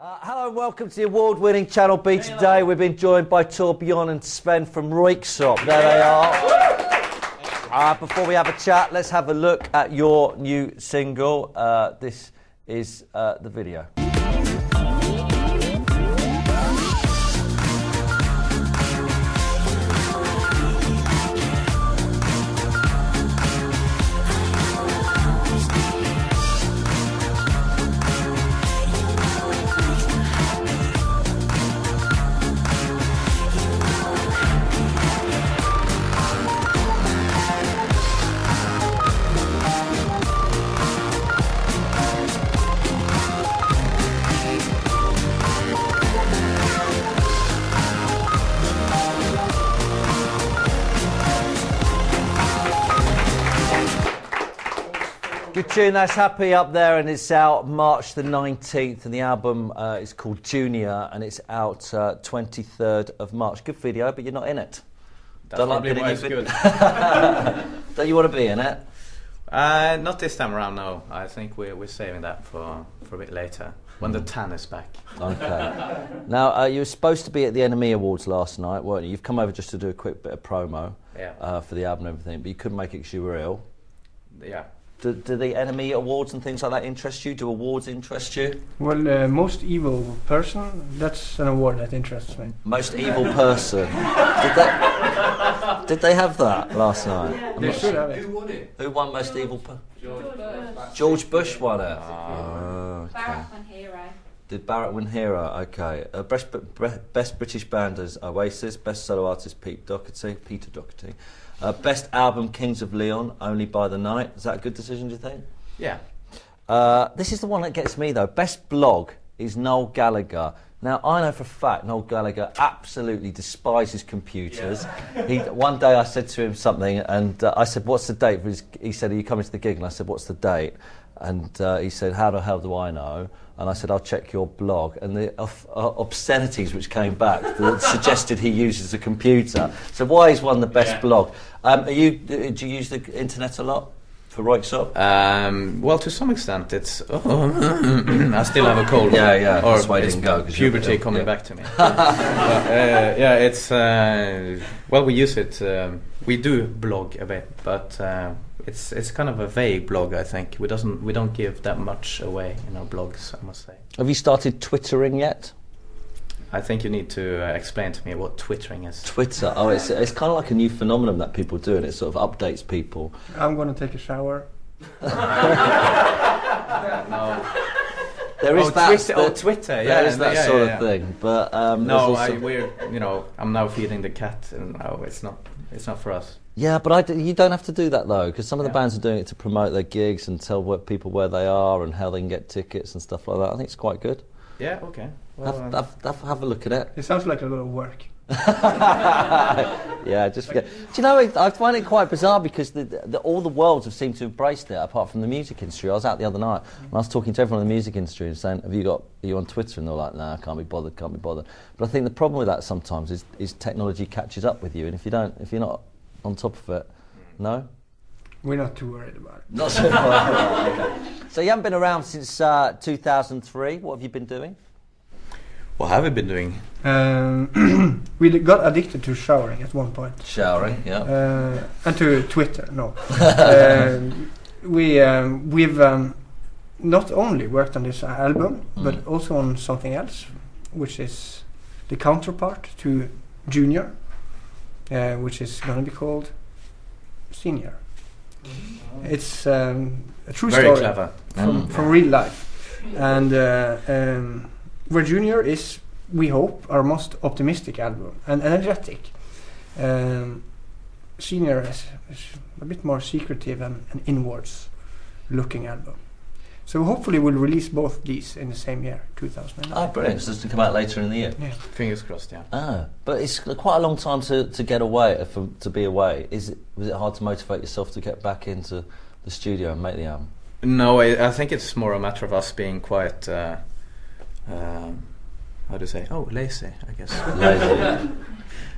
Hello and welcome to the award-winning Channel B today. We've been joined by Torbjörn and Sven from Royksopp. There they are. Before we have a chat, let's have a look at your new single. This is the video. Good tune, that's Happy up there, and it's out March the 19th, and the album is called Junior, and it's out 23rd of March. Good video, but you're not in it. That's probably why it's good. Don't you want to be in it? Not this time around, no. I think we're saving that for a bit later, when the tan is back. Okay. Now, you were supposed to be at the NME Awards last night, weren't you? You've come over just to do a quick bit of promo for the album and everything, but you couldn't make it because you were ill. Yeah. Do the NME Awards and things like that interest you? Do awards interest you? Well, most evil person, that's an award that interests me. Most evil person. Did they have that last night? Yeah. They should have it. Who won it? Who won most evil person? George Bush won it. Oh, okay. Barrett won Hero. Did Barrett win Hero? Okay. Best British band is Oasis. Best solo artist Peter Doherty. Best album Kings of Leon, Only by the Night. Is that a good decision, do you think? Yeah. This is the one that gets me though. Best blog is Noel Gallagher. Now I know for a fact Noel Gallagher absolutely despises computers. Yeah. One day I said to him something, and I said, "What's the date?" He said, "Are you coming to the gig?" And I said, "What's the date?" And he said, "How the hell do I know?" And I said, "I'll check your blog." And the obscenities which came back that suggested he uses a computer. So why is one the best blog? Do you use the internet a lot for Royksopp? Well, to some extent, it's. I still have a cold. Yeah. Or that's why I it's didn't go. Puberty coming back to me. Yeah, it's. Well, we use it. We do blog a bit, but. It's kind of a vague blog, I think. We don't give that much away in our blogs, I must say. Have you started Twittering yet? I think you need to explain to me what Twittering is. Twitter? Oh, it's kind of like a new phenomenon that people do, and it sort of updates people. I'm going to take a shower. No. There is Twitter. Yeah, there is that sort of thing. But no, I'm now feeding the cat, and no, it's not for us. Yeah, but you don't have to do that though, because some of the bands are doing it to promote their gigs and tell people where they are and how they can get tickets and stuff like that. I think it's quite good. Yeah, okay. Well, have a look at it. It sounds like a lot of work. Yeah, just forget. Do you know, I find it quite bizarre because all the worlds have seemed to have embraced it, apart from the music industry. I was out the other night and I was talking to everyone in the music industry and saying, are you on Twitter? And they're like, nah, can't be bothered. But I think the problem with that sometimes is technology catches up with you, and if you're not on top of it, no? We're not too worried about it. Not so worried. Okay. So you haven't been around since 2003. What have you been doing? What have we been doing? We got addicted to showering at one point. Showering, yeah. And to Twitter, no. We've not only worked on this album, but also on something else, which is the counterpart to Junior, which is going to be called Senior. It's a true Very story clever. From real life, and where Junior is, we hope, our most optimistic album and energetic. Senior is a bit more secretive and inwards looking album. So hopefully we'll release both these in the same year, 2009. Oh, brilliant. So this will come out later in the year? Yeah. Fingers crossed, yeah. Ah, but it's quite a long time to get away, to be away. Was it hard to motivate yourself to get back into the studio and make the album? No, I think it's more a matter of us being quite, how do you say? Oh, lazy, I guess. Lazy.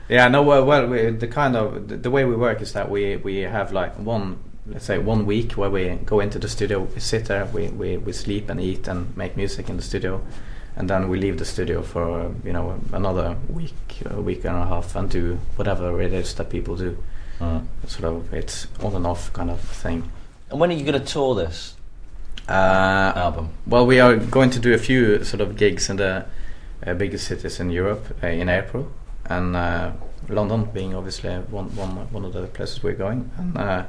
Yeah, no, well, the way we work is that we have like let's say 1 week where we go into the studio, we sit there, we sleep and eat and make music in the studio, and then we leave the studio for another week, a week and a half, and do whatever it is that people do. Sort of, it's on and off kind of thing. And when are you going to tour this album? Well, we are going to do a few sort of gigs in the biggest cities in Europe in April, and London being obviously one of the places we're going. And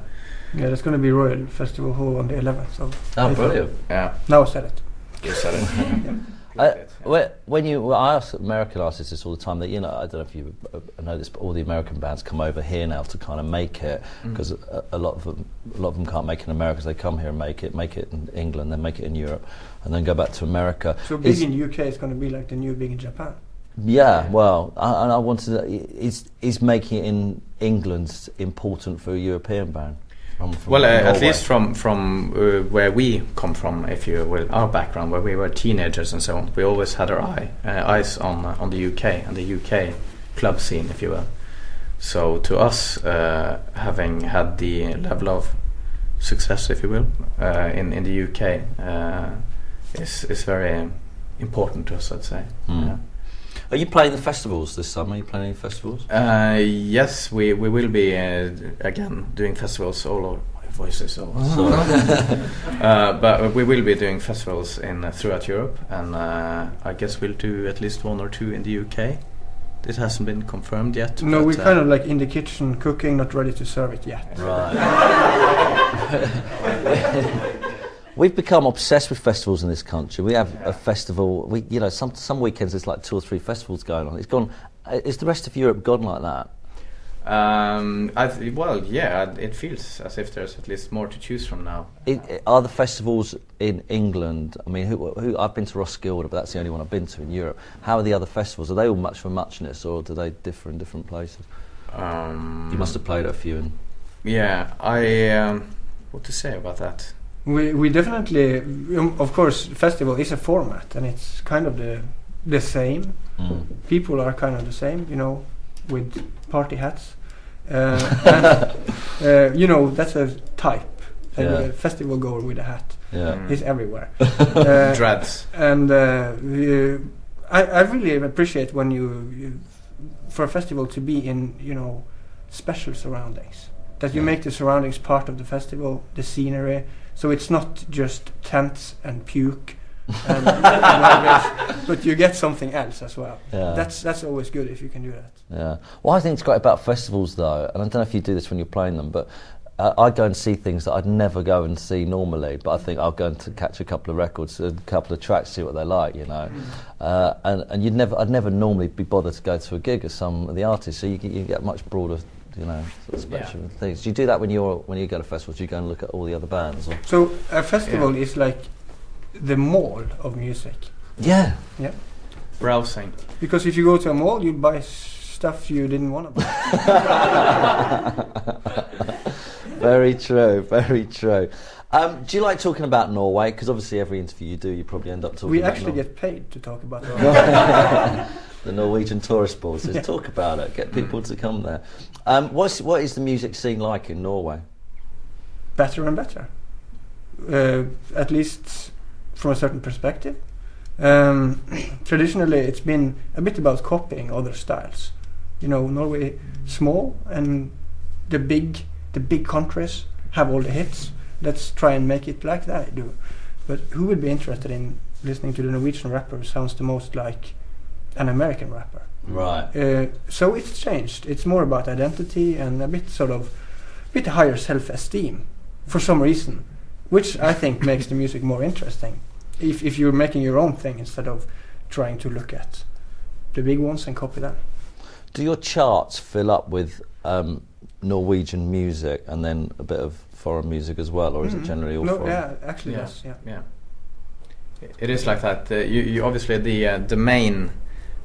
there's going to be Royal Festival Hall on the 11th of April. Brilliant! Yeah, now I said it. You said it. When I ask American artists this all the time, that I don't know if you know this, but all the American bands come over here now to kind of make it, because a lot of them can't make it in America, so they come here and make it in England, then make it in Europe, and then go back to America. So big in UK is going to be like the new big in Japan. Yeah, well, I wanted to, is making it in England important for a European band? Well, at least from where we come from, if you will, our background, where we were teenagers and so on, we always had our eyes on the UK and the UK club scene, if you will. So to us, having had the level of success, if you will, in the UK, is very important to us, I'd say. Yeah. Are you playing the festivals this summer? Are you playing any festivals? Yes, we will be again doing festivals all over. My voice is so. But we will be doing festivals throughout Europe, and I guess we'll do at least 1 or 2 in the UK. It hasn't been confirmed yet. No, we're kind of like in the kitchen cooking, not ready to serve it yet. Right. We've become obsessed with festivals in this country. We have a festival. Some weekends there's like 2 or 3 festivals going on. It's gone. Is the rest of Europe gone like that? It feels as if there's at least more to choose from now. Are the festivals in England? I mean, who I've been to Roskilde, but that's the only one I've been to in Europe. How are the other festivals? Are they all much for muchness, or do they differ in different places? You must have played at a few. What to say about that? We definitely, of course, festival is a format, and it's kind of the same. People are kind of the same, with party hats. That's a type. A festival goer with a hat is everywhere. Dreads. And I really appreciate when you for a festival to be in special surroundings. That you make the surroundings part of the festival, the scenery. So it's not just tents and puke, but you get something else as well. Yeah. That's always good if you can do that. Yeah. Well, I think it's great about festivals, though, and I don't know if you do this when you're playing them, but I go and see things that I'd never go and see normally. But I think I'll go and catch a couple of records, a couple of tracks, see what they like, And I'd never normally be bothered to go to a gig of some of the artists. So you get much broader. Sort of spectrum of things. Do you do that when you go to festivals? Do you go and look at all the other bands? Or? So a festival is like the mall of music. Yeah. Yeah. Browsing. Because if you go to a mall, you buy stuff you didn't want to buy. Very true. Very true. Do you like talking about Norway? Because obviously every interview you do, you probably end up talking. We about actually get paid to talk about Norway. The Norwegian tourist board says, talk about it, get people to come there. What is the music scene like in Norway? Better and better. At least from a certain perspective. Traditionally, it's been a bit about copying other styles. Norway small, and the big countries have all the hits. Let's try and make it like that. But who would be interested in listening to the Norwegian rapper who sounds the most like an American rapper? Right. So it's changed. It's more about identity and a bit higher self-esteem for some reason, which I think makes the music more interesting. If you're making your own thing instead of trying to look at the big ones and copy them. Do your charts fill up with Norwegian music and then a bit of foreign music as well, or is it generally all foreign? Yeah, actually yes. Yeah. It is like that. You obviously the main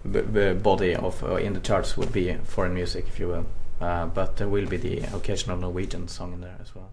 body of in the charts would be foreign music, if you will, but there will be the occasional Norwegian song in there as well.